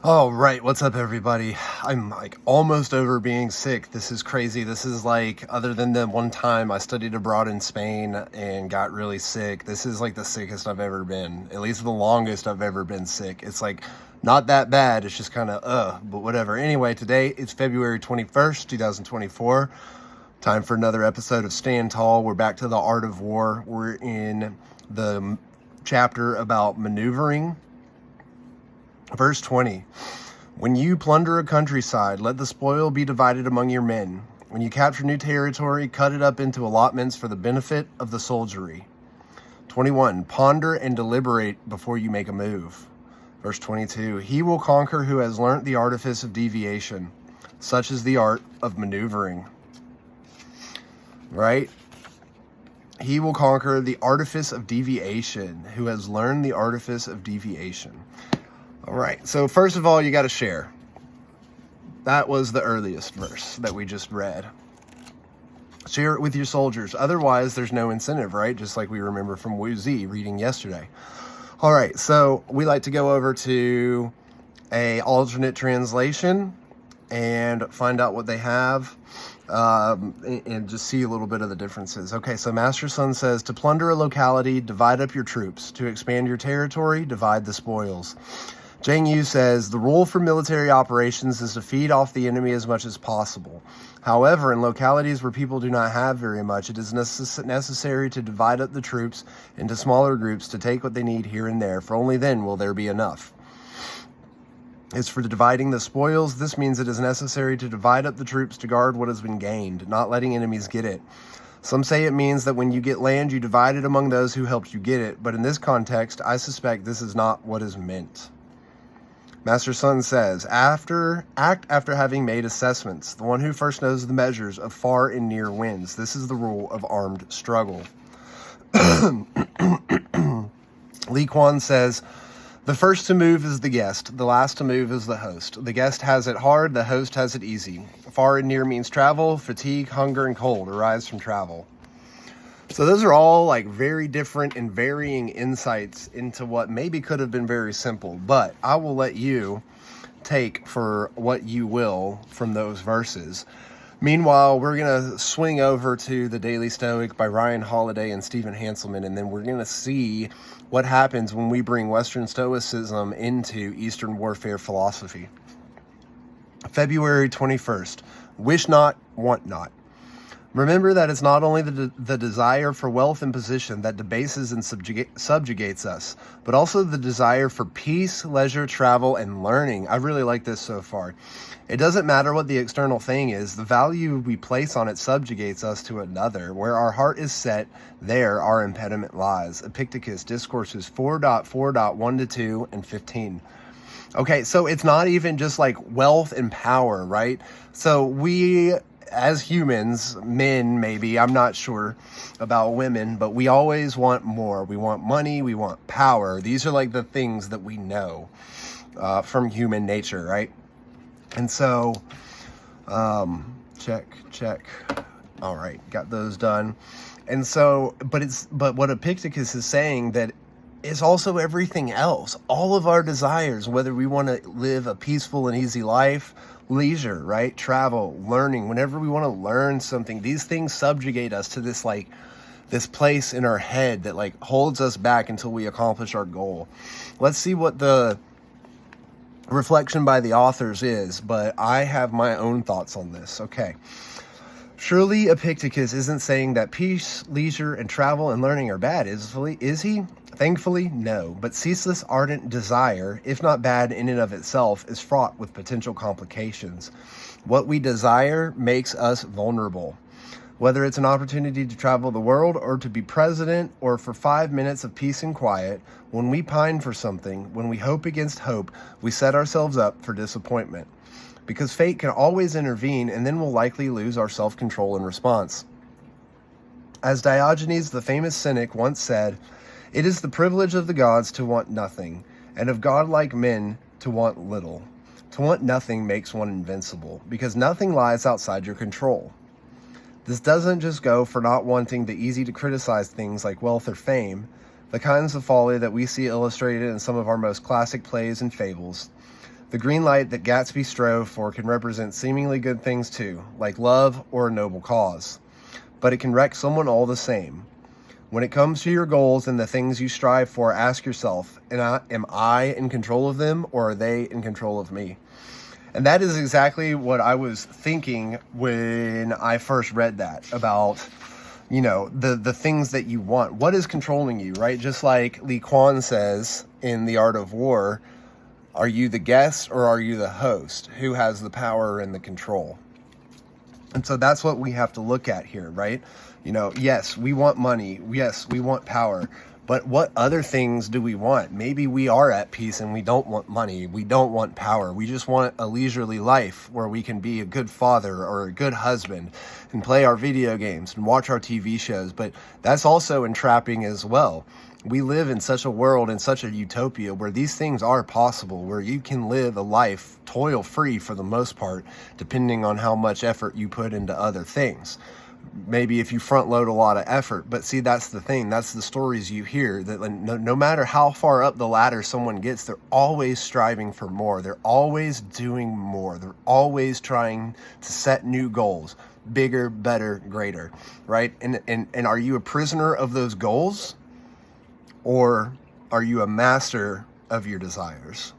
All right, what's up, everybody? I'm like almost over being sick. This is crazy. This is like, other than the one time I studied abroad in Spain and got really sick, this is like the sickest I've ever been. At least the longest I've ever been sick. It's like not that bad. It's just kind of, but whatever. Anyway, today it's February 21st, 2024. Time for another episode of Stand Tall. We're back to the art of war. We're in the chapter about maneuvering. Verse 20, when you plunder a countryside, let the spoil be divided among your men. When you capture new territory, cut it up into allotments for the benefit of the soldiery. 21, ponder and deliberate before you make a move. Verse 22, he will conquer who has learnt the artifice of deviation. Such is the art of maneuvering. Right? He will conquer the artifice of deviation, who has learned the artifice of deviation. All right, so first of all, you got to share. That was the earliest verse that we just read. Share it with your soldiers. Otherwise, there's no incentive, right? Just like we remember from Wu Zi reading yesterday. All right, so we like to go over to a alternate translation and find out what they have and just see a little bit of the differences. Okay, so Master Sun says, to plunder a locality, divide up your troops. To expand your territory, divide the spoils. Zhang Yu says, the rule for military operations is to feed off the enemy as much as possible. However, in localities where people do not have very much, it is necessary to divide up the troops into smaller groups to take what they need here and there, for only then will there be enough. As for dividing the spoils, this means it is necessary to divide up the troops to guard what has been gained, not letting enemies get it. Some say it means that when you get land, you divide it among those who helped you get it, but in this context, I suspect this is not what is meant. Master Sun says, act after having made assessments. The one who first knows the measures of far and near wins. This is the rule of armed struggle. Li Quan says, the first to move is the guest. The last to move is the host. The guest has it hard. The host has it easy. Far and near means travel. Fatigue, hunger, and cold arise from travel. So those are all like very different and varying insights into what maybe could have been very simple, but I will let you take for what you will from those verses. Meanwhile, we're going to swing over to the Daily Stoic by Ryan Holiday and Stephen Hanselman, and then we're going to see what happens when we bring Western Stoicism into Eastern warfare philosophy. February 21st, wish not, want not. Remember that it's not only the desire for wealth and position that debases and subjugates us, but also the desire for peace, leisure, travel, and learning. I really like this so far. It doesn't matter what the external thing is. The value we place on it subjugates us to another. Where our heart is set, there our impediment lies. Epictetus, Discourses 4.4.1-2 and 15. Okay, so it's not even just like wealth and power, right? So we, as humans, men maybe, I'm not sure about women, but we always want more. We want money, we want power. These are like the things that we know from human nature, right? And so, check. All right, got those done. And so, but what Epictetus is saying that is also everything else. All of our desires, whether we want to live a peaceful and easy life, leisure, right? Travel, learning, whenever we want to learn something, these things subjugate us to this place in our head that like holds us back until we accomplish our goal. Let's see what the reflection by the authors is, but I have my own thoughts on this. Okay. Surely Epictetus isn't saying that peace, leisure, and travel and learning are bad, is he? Thankfully, no. But ceaseless ardent desire, if not bad in and of itself, is fraught with potential complications. What we desire makes us vulnerable. Whether it's an opportunity to travel the world or to be president or for 5 minutes of peace and quiet, when we pine for something, when we hope against hope, we set ourselves up for disappointment. Because fate can always intervene, and then we'll likely lose our self-control in response. As Diogenes, the famous cynic, once said, it is the privilege of the gods to want nothing, and of godlike men to want little. To want nothing makes one invincible, because nothing lies outside your control. This doesn't just go for not wanting the easy-to-criticize things like wealth or fame, the kinds of folly that we see illustrated in some of our most classic plays and fables. The green light that Gatsby strove for can represent seemingly good things too, like love or a noble cause. But it can wreck someone all the same. When it comes to your goals and the things you strive for, ask yourself, am I in control of them, or are they in control of me? And that is exactly what I was thinking when I first read that about, the things that you want. What is controlling you, right? Just like Li Kuan says in The Art of War, are you the guest or are you the host? Who has the power and the control? And so that's what we have to look at here, right? Yes, we want money. Yes, we want power. But what other things do we want? Maybe we are at peace and we don't want money. We don't want power. We just want a leisurely life where we can be a good father or a good husband and play our video games and watch our TV shows. But that's also entrapping as well. We live in such a world, in such a utopia where these things are possible, where you can live a life toil-free for the most part, depending on how much effort you put into other things. Maybe if you front load a lot of effort, but see, that's the thing. That's the stories you hear, that no matter how far up the ladder someone gets, they're always striving for more. They're always doing more. They're always trying to set new goals, bigger, better, greater, right? And are you a prisoner of those goals, or are you a master of your desires?